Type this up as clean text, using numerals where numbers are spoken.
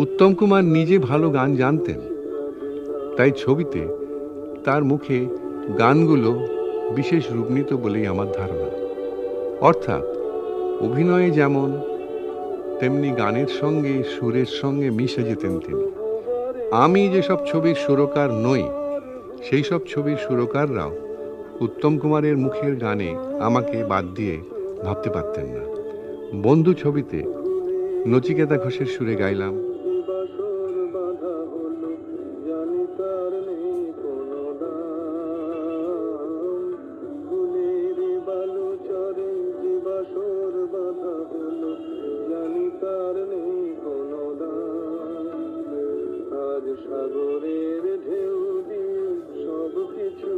উত্তম কুমার নিজে ভালো গান জানতেন, তাই ছবিতে তার মুখে গানগুলো বিশেষ রূপ নিত বলেই আমার ধারণা। অর্থাৎ অভিনয়ে যেমন, তেমনি গানের সঙ্গে সুরের সঙ্গে মিশে যেতেন তিনি। আমি যেসব ছবির সুরকার নই, সেই সব ছবির সুরকাররাও উত্তম কুমারের মুখের গানে আমাকে বাদ দিয়ে ভাবতে পারতেন না। বন্ধু ছবিতে নচিকেতা ঘোষের সুরে গাইলাম, সাগরের ঢেউ দিয়ে সব কিছু